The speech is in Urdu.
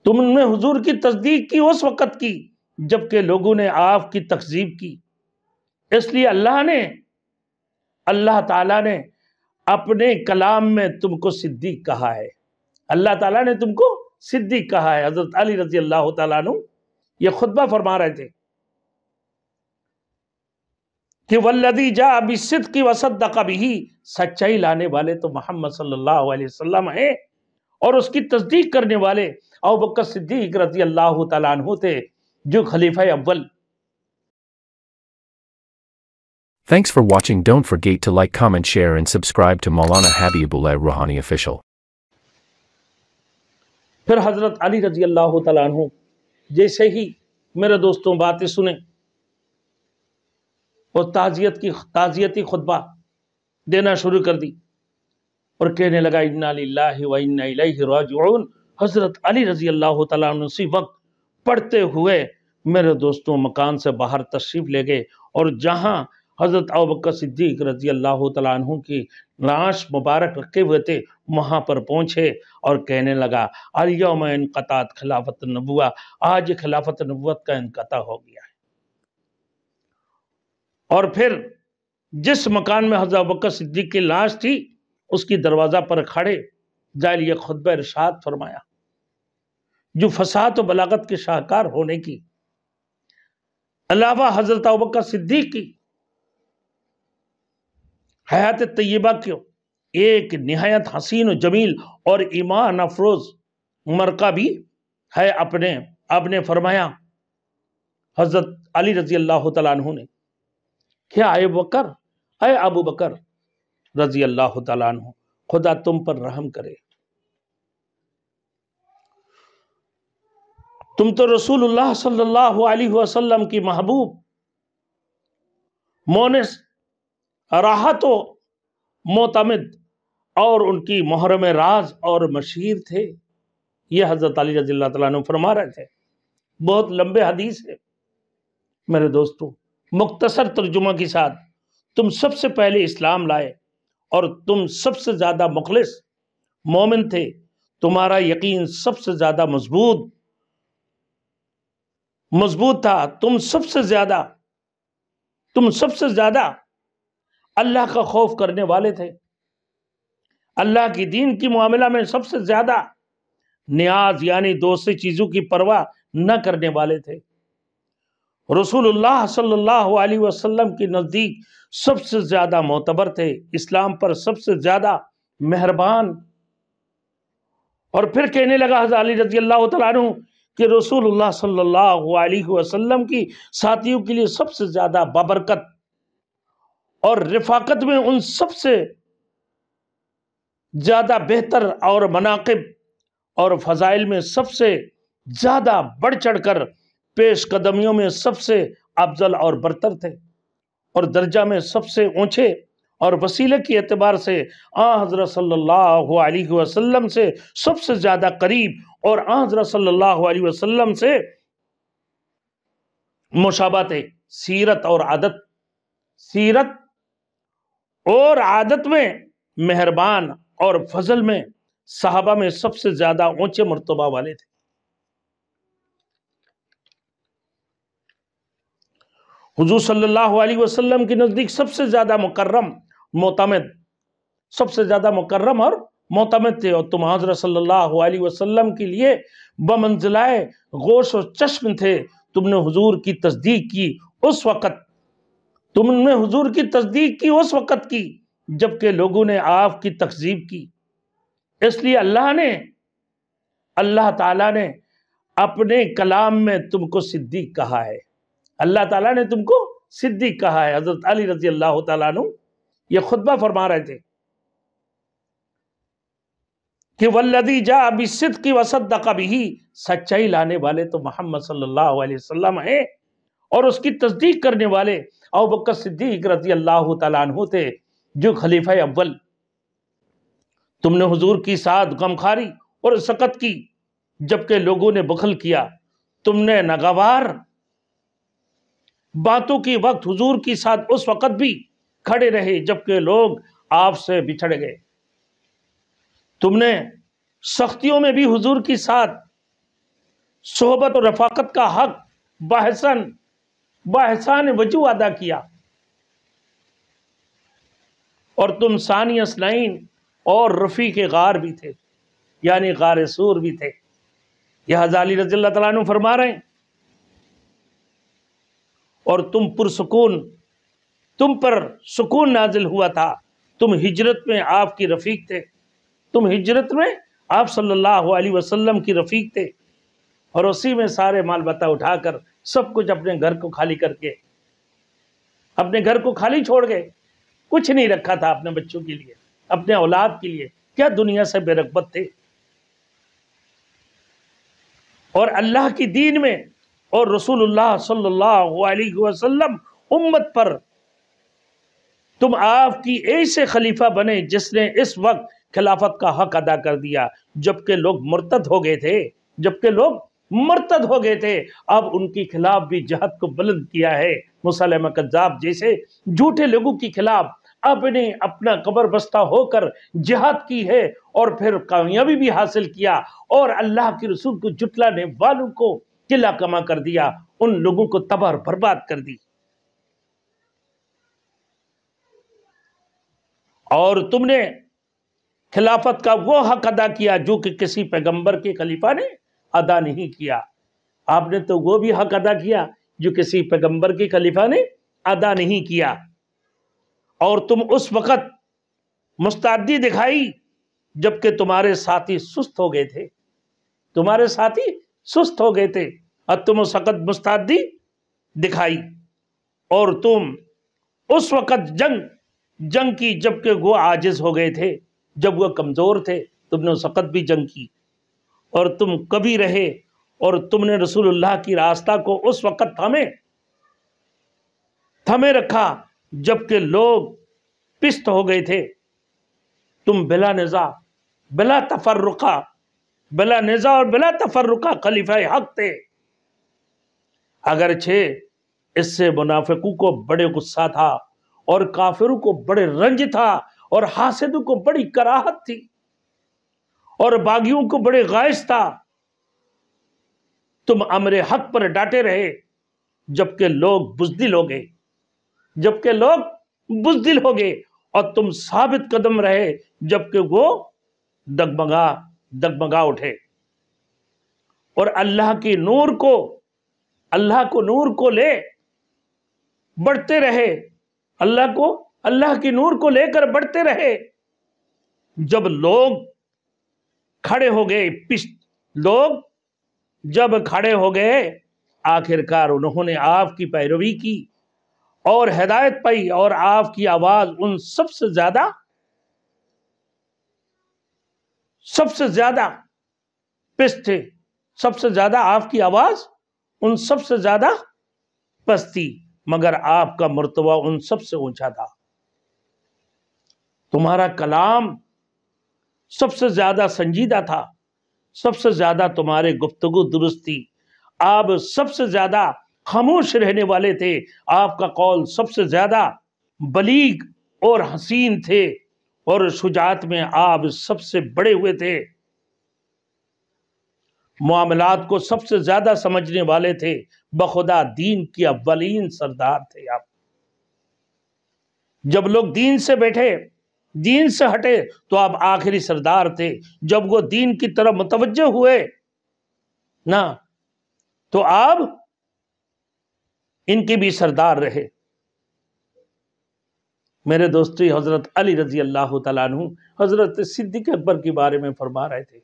تم نے حضور کی تصدیق کی اس وقت کی جبکہ لوگوں نے آپ کی تکذیب کی۔ اس لیے اللہ تعالیٰ نے اپنے کلام میں تم کو صدیق کہا ہے۔ اللہ تعالیٰ نے تم کو صدیق کہا ہے۔ حضرت علی رضی اللہ تعالیٰ عنہ یہ خطبہ فرما رہے تھے کہ والذی جاء بالصدق وصدق بہ، سچائی لانے والے تو محمد صلی اللہ علیہ وسلم ہیں، اور اس کی تصدیق کرنے والے ابوبکر صدیق رضی اللہ تعالیٰ عنہ تھے جو خلیفہ اول۔ Thanks for watching. Don't forget to like, comment, share and subscribe to Maulana Habibullah Rouhani Official. پھر حضرت علی رضی اللہ تعالیٰ عنہ جیسے ہی میرے دوستوں باتیں سنیں اور تعزیتی خطبہ دینا شروع کر دی اور کہنے لگا انا للہ و انا الیہ راجعون۔ حضرت علی رضی اللہ تعالیٰ عنہ اسی وقت پڑھتے ہوئے میرے دوستوں مکان سے باہر تشریف لے گئے، اور جہاں حضرت ابوبکر صدیق رضی اللہ تعالیٰ عنہ کی لاش مبارک رکھے ہوئے تھے وہاں پر پہنچے اور کہنے لگا الیوم انقطعت خلافت النبوہ، آج خلافت نبوت کا انقطاع ہو گیا ہے۔ اور پھر جس مکان میں حضرت ابوبکر صدیق کی لاش تھی اس کی دروازہ پر کھڑے جالیہ خطبہ ارشاد فرمایا جو فصاحت و بلاغت کے شاہکار ہونے کی علاوہ حضرت ابوبکر صدیق کی حیات طیبہ کو ایک نہایت حسین و جمیل اور ایمان افروز مرقع بھی ہے۔ آپ نے فرمایا حضرت علی رضی اللہ تعالیٰ عنہ نے کیا اے ابو بکر رضی اللہ تعالیٰ عنہ خدا تم پر رحم کرے، تم تو رسول اللہ صلی اللہ علیہ وسلم کی محبوب مونس راحت و معتمد اور ان کی محرم راز اور مشیر تھے۔ یہ حضرت علی رضی اللہ تعالیٰ عنہ فرما رہے تھے۔ بہت لمبے حدیث ہے میرے دوستوں، مختصر ترجمہ کے ساتھ تم سب سے پہلے اسلام لائے اور تم سب سے زیادہ مخلص مومن تھے، تمہارا یقین سب سے زیادہ مضبوط تھا، تم سب سے زیادہ اللہ کا خوف کرنے والے تھے، اللہ کی دین کی معاملہ میں سب سے زیادہ نیاز یعنی دوسری چیزوں کی پرواہ نہ کرنے والے تھے، رسول اللہ صلی اللہ علیہ وسلم کے نزدیک سب سے زیادہ معتبر تھے، اسلام پر سب سے زیادہ مہربان۔ اور پھر کہنے لگا حضرت علی رضی اللہ تعالیٰ عنہ کہ رسول اللہ صلی اللہ علیہ وسلم کی ساتھیوں کے لیے سب سے زیادہ بابرکت اور رفاقت میں ان سب سے زیادہ بہتر اور مناقب اور فضائل میں سب سے زیادہ بڑھ چڑھ کر پیش قدمیوں میں سب سے افضل اور برتر تھے، اور درجہ میں سب سے اونچے، اور وسیلے کے اعتبار سے حضرت صلی اللہ علیہ وسلم سے سب سے زیادہ قریب، اور حضرت صلی اللہ علیہ وسلم سے مشابہت سیرت اور عادت میں مہربان اور فضل میں صحابہ میں سب سے زیادہ اونچے مرتبہ والے تھے۔ حضور صلی اللہ علیہ وسلم کے نزدیک سب سے زیادہ مکرم اور معتمد تھے، اور تم حضرت صلی اللہ علیہ وسلم کے لیے بمنزلہ گوش و چشم تھے۔ تم نے حضور کی تصدیق کی اس وقت کی جبکہ لوگوں نے آپ کی تکذیب کی۔ اس لیے اللہ تعالیٰ نے اپنے کلام میں تم کو صدیق کہا ہے۔ اللہ تعالیٰ نے تم کو صدیق کہا ہے۔ حضرت علی رضی اللہ تعالیٰ عنہ یہ خطبہ فرما رہے تھے کہ والذی جاء بالصدق وصدق بہ، سچائی لانے والے تو محمد صلی اللہ علیہ وسلم ہیں، اور اس کی تصدیق کرنے والے ابوبکر صدیق رضی اللہ تعالیٰ عنہ تھے جو خلیفہ اول۔ تم نے حضور کی ساتھ غمخواری اور سخط کی جبکہ لوگوں نے بخل کیا، تم نے ناگوار باتوں کے وقت حضور کی ساتھ اس وقت بھی کھڑے رہے جبکہ لوگ آپ سے بچھڑ گئے، تم نے سختیوں میں بھی حضور کی ساتھ صحبت اور رفاقت کا حق بحسان وجوہ ادا کیا، اور تم ثانی اثنین اور رفیق غار بھی تھے، یعنی غار سور بھی تھے۔ یہ غزالی رضی اللہ تعالیٰ عنہ فرما رہے ہیں، اور تم پرسکون، تم پر سکون نازل ہوا تھا، تم ہجرت میں آپ کی رفیق تھے، تم ہجرت میں آپ صلی اللہ علیہ وسلم کی رفیق تھے، اور اسی میں سارے مال بتا اٹھا کر سب کچھ اپنے گھر کو خالی کر کے، اپنے گھر کو خالی چھوڑ گئے، کچھ نہیں رکھا تھا اپنے بچوں کے لیے، اپنے اولاد کے لیے، کیا دنیا سے بے رغبت تھے۔ اور اللہ کی دین میں اور رسول اللہ صلی اللہ علیہ وسلم امت پر تم آپ کی ایسے خلیفہ بنے جس نے اس وقت خلافت کا حق ادا کر دیا، جبکہ لوگ مرتد ہو گئے تھے، اب ان کے خلاف بھی جہاد کو بلند کیا ہے۔ مسلمہ کذاب جیسے جھوٹے لوگوں کے خلاف آپ نے اپنا قبر بستہ ہو کر جہاد کی ہے، اور پھر کامیابی بھی حاصل کیا، اور اللہ کے رسول کو جھٹلانے والوں کو قلعہ کما کر دیا، ان لوگوں کو تباہ برباد کر دی۔ اور تم نے خلافت کا وہ حق ادا کیا جو کہ کسی پیغمبر کے خلیفہ نے ادا نہیں کیا۔ آپ نے تو وہ بھی حق ادا کیا جو کسی پیغمبر کے خلیفہ نے ادا نہیں کیا، اور تم اس وقت مستعدی دکھائی جبکہ تمہارے ساتھی سست ہو گئے تھے، اور تم اس وقت مستعدی دکھائی، اور تم اس وقت جنگ کی جبکہ وہ عاجز ہو گئے تھے، جب وہ کمزور تھے تم نے اس وقت بھی جنگ کی، اور تم کبھی رہے، اور تم نے رسول اللہ کی راستہ کو اس وقت تھمے رکھا جبکہ لوگ پست ہو گئے تھے۔ تم بلا نزاع اور بلا تفرقہ خلیفہ حق تھے، اگرچہ اس سے منافقوں کو بڑے غصہ تھا، اور کافروں کو بڑے رنج تھا، اور حاسدوں کو بڑی کراہت تھی، اور باغیوں کو بڑے غائز تھا۔ تم امر حق پر ڈٹے رہے جبکہ لوگ بزدل ہو گئے، اور تم ثابت قدم رہے جبکہ وہ ڈگمگا اٹھے، اور اللہ کے نور کو لے بڑھتے رہے، اللہ کے نور کو لے کر بڑھتے رہے۔ جب لوگ کھڑے ہو گئے آخرکار انہوں نے آپ کی پیروی کی اور ہدایت پائی، اور آپ کی آواز ان سب سے زیادہ پست تھے، سب سے زیادہ آپ کی آواز ان سب سے زیادہ پست تھی، مگر آپ کا مرتبہ ان سب سے اونچا تھا۔ تمہارا کلام سب سے زیادہ سنجیدہ تھا، سب سے زیادہ تمہارے گفتگو درست تھی، آپ سب سے زیادہ خاموش رہنے والے تھے، آپ کا قول سب سے زیادہ بلیغ اور حسین تھے، اور شجاعت میں آپ سب سے بڑے ہوئے تھے، معاملات کو سب سے زیادہ سمجھنے والے تھے، بخدا دین کی اولین سردار تھے آپ۔ جب لوگ دین سے ہٹے تو آپ آخری سردار تھے، جب وہ دین کی طرف متوجہ ہوئے نا تو آپ ان کے بھی سردار رہے۔ میرے دوستی حضرت علی رضی اللہ تعالیٰ عنہ حضرت صدیق اکبر کے بارے میں فرما رہے تھے،